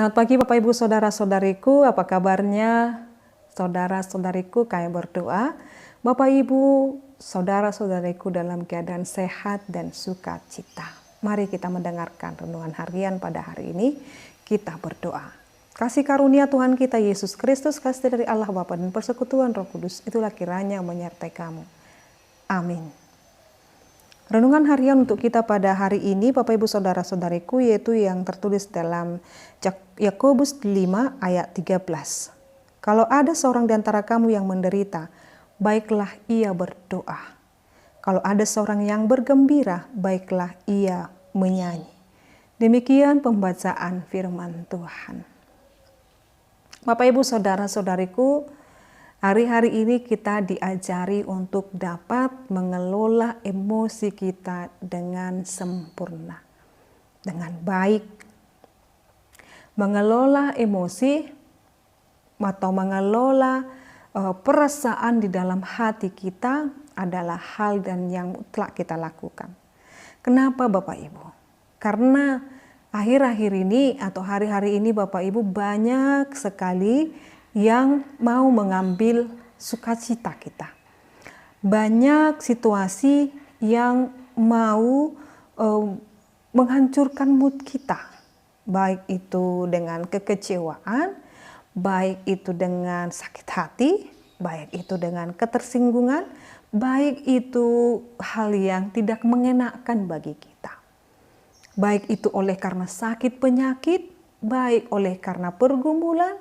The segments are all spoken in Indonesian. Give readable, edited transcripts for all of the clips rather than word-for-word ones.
Selamat pagi Bapak Ibu Saudara-saudariku, apa kabarnya? Saudara-saudariku, kami berdoa Bapak Ibu Saudara-saudariku dalam keadaan sehat dan sukacita. Mari kita mendengarkan renungan harian pada hari ini. Kita berdoa. Kasih karunia Tuhan kita Yesus Kristus, kasih dari Allah Bapa dan persekutuan Roh Kudus, itulah kiranya menyertai kamu. Amin. Renungan harian untuk kita pada hari ini Bapak Ibu Saudara-saudariku, yaitu yang tertulis dalam Yakobus 5 ayat 13. Kalau ada seorang di antara kamu yang menderita, baiklah ia berdoa. Kalau ada seorang yang bergembira, baiklah ia menyanyi. Demikian pembacaan firman Tuhan. Bapak Ibu Saudara-saudariku, hari-hari ini kita diajari untuk dapat mengelola emosi kita dengan sempurna, dengan baik. Mengelola emosi atau mengelola perasaan di dalam hati kita adalah hal dan yang telah kita lakukan. Kenapa Bapak Ibu? Karena akhir-akhir ini atau hari-hari ini Bapak Ibu banyak sekali yang mau mengambil sukacita kita. Banyak situasi yang mau menghancurkan mood kita. Baik itu dengan kekecewaan, baik itu dengan sakit hati, baik itu dengan ketersinggungan, baik itu hal yang tidak mengenakan bagi kita. Baik itu oleh karena sakit penyakit, baik oleh karena pergumulan,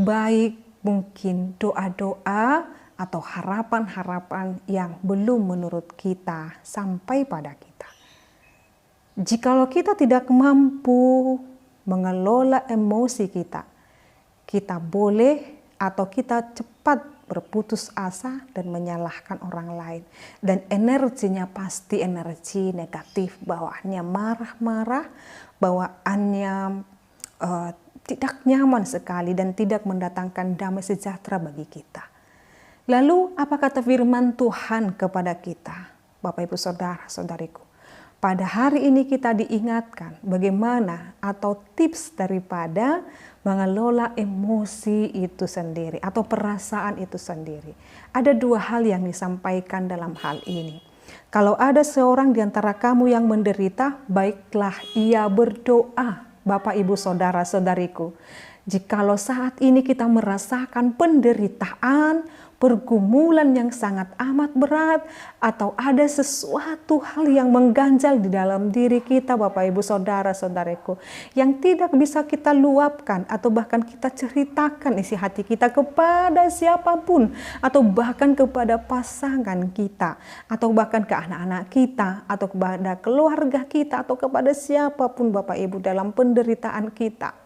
baik mungkin doa-doa atau harapan-harapan yang belum menurut kita sampai pada kita. Jikalau kita tidak mampu mengelola emosi kita, kita boleh atau kita cepat berputus asa dan menyalahkan orang lain. Dan energinya pasti energi negatif, bawaannya marah-marah, bawaannya tidak nyaman sekali dan tidak mendatangkan damai sejahtera bagi kita. Lalu apa kata firman Tuhan kepada kita, Bapak Ibu Saudara-saudariku? Pada hari ini kita diingatkan bagaimana atau tips daripada mengelola emosi itu sendiri atau perasaan itu sendiri. Ada dua hal yang disampaikan dalam hal ini. Kalau ada seorang di antara kamu yang menderita, baiklah ia berdoa. Bapak, Ibu, Saudara-saudariku, jikalau saat ini kita merasakan penderitaan, pergumulan yang sangat amat berat, atau ada sesuatu hal yang mengganjal di dalam diri kita, Bapak, Ibu, Saudara-saudariku, yang tidak bisa kita luapkan, atau bahkan kita ceritakan isi hati kita kepada siapapun, atau bahkan kepada pasangan kita, atau bahkan ke anak-anak kita, atau kepada keluarga kita, atau kepada siapapun Bapak Ibu dalam penderitaan kita.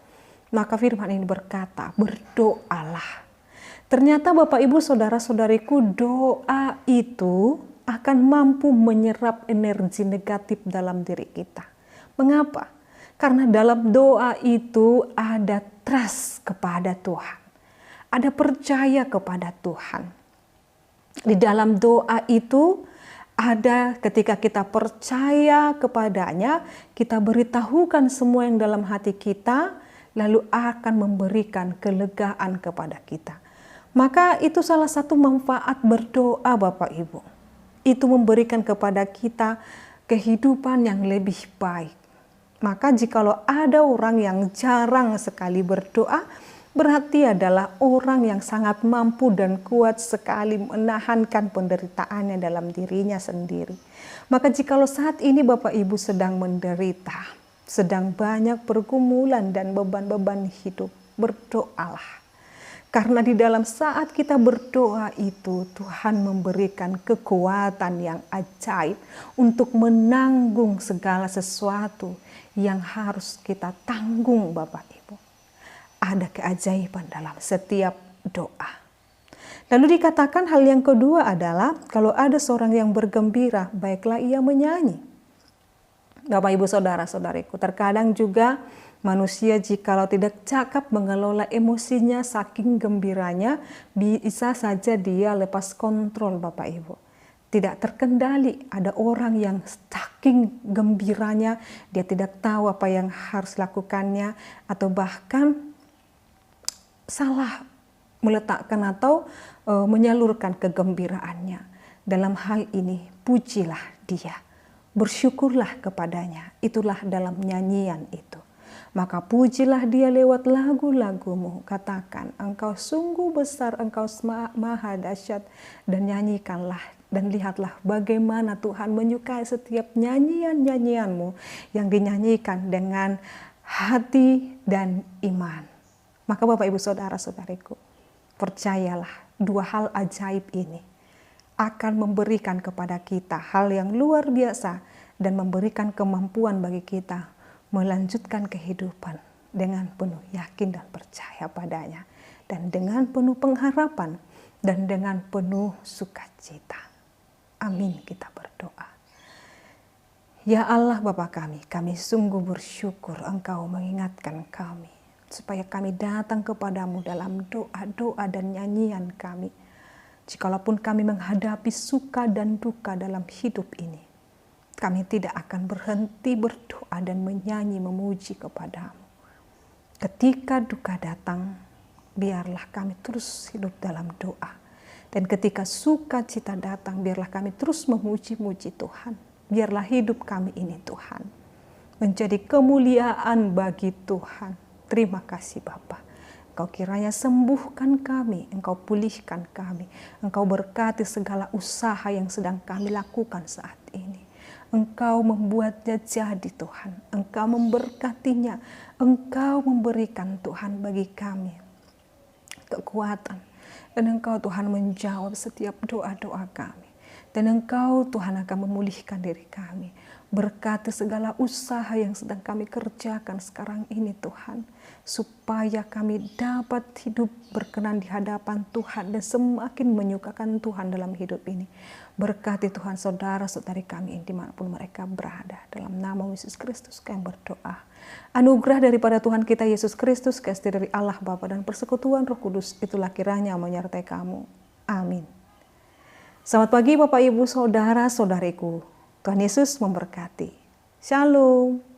Maka firman ini berkata, berdoalah. Ternyata Bapak Ibu Saudara-saudariku, doa itu akan mampu menyerap energi negatif dalam diri kita. Mengapa? Karena dalam doa itu ada trust kepada Tuhan. Ada percaya kepada Tuhan. Di dalam doa itu ada ketika kita percaya kepadanya, kita beritahukan semua yang dalam hati kita, lalu akan memberikan kelegaan kepada kita. Maka itu salah satu manfaat berdoa Bapak Ibu. Itu memberikan kepada kita kehidupan yang lebih baik. Maka jikalau ada orang yang jarang sekali berdoa, berarti adalah orang yang sangat mampu dan kuat sekali menahankan penderitaannya dalam dirinya sendiri. Maka jikalau saat ini Bapak Ibu sedang menderita, sedang banyak pergumulan dan beban-beban hidup, berdoalah. Karena di dalam saat kita berdoa itu, Tuhan memberikan kekuatan yang ajaib untuk menanggung segala sesuatu yang harus kita tanggung Bapak Ibu. Ada keajaiban dalam setiap doa. Lalu dikatakan hal yang kedua adalah, kalau ada seorang yang bergembira, baiklah ia menyanyi. Bapak Ibu Saudara-saudariku, terkadang juga manusia jikalau tidak cakap mengelola emosinya saking gembiranya, bisa saja dia lepas kontrol Bapak Ibu. tidak terkendali. Ada orang yang saking gembiranya, dia tidak tahu apa yang harus lakukannya, atau bahkan salah meletakkan atau menyalurkan kegembiraannya. Dalam hal ini, pujilah dia, bersyukurlah kepadanya. Itulah dalam nyanyian itu. Maka pujilah dia lewat lagu-lagumu. Katakan, engkau sungguh besar, engkau maha dahsyat. Dan nyanyikanlah dan lihatlah bagaimana Tuhan menyukai setiap nyanyian-nyanyianmu yang dinyanyikan dengan hati dan iman. Maka Bapak Ibu Saudara-saudariku, percayalah dua hal ajaib ini akan memberikan kepada kita hal yang luar biasa dan memberikan kemampuan bagi kita melanjutkan kehidupan dengan penuh yakin dan percaya padanya, dan dengan penuh pengharapan dan dengan penuh sukacita. Amin, kita berdoa. Ya Allah Bapa kami sungguh bersyukur Engkau mengingatkan kami supaya kami datang kepadamu dalam doa-doa dan nyanyian kami. Jikalaupun kami menghadapi suka dan duka dalam hidup ini, kami tidak akan berhenti berdoa dan menyanyi memuji kepadamu. Ketika duka datang, biarlah kami terus hidup dalam doa. Dan ketika sukacita datang, biarlah kami terus memuji-muji Tuhan. Biarlah hidup kami ini Tuhan menjadi kemuliaan bagi Tuhan. Terima kasih Bapa. Engkau kiranya sembuhkan kami, Engkau pulihkan kami, Engkau berkati segala usaha yang sedang kami lakukan saat ini. Engkau membuatnya jadi Tuhan, Engkau memberkatinya, Engkau memberikan Tuhan bagi kami kekuatan. Dan Engkau Tuhan menjawab setiap doa-doa kami. Dan Engkau Tuhan akan memulihkan diri kami. Berkati segala usaha yang sedang kami kerjakan sekarang ini Tuhan. Supaya kami dapat hidup berkenan di hadapan Tuhan dan semakin menyukakan Tuhan dalam hidup ini. Berkati Tuhan saudara-saudari kami dimanapun mereka berada. Dalam nama Yesus Kristus kami berdoa. Anugerah daripada Tuhan kita Yesus Kristus, kasih dari Allah Bapa dan persekutuan Roh Kudus itulah kiranya menyertai kamu. Amin. Selamat pagi Bapak Ibu Saudara-saudariku. Tuhan Yesus memberkati. Shalom.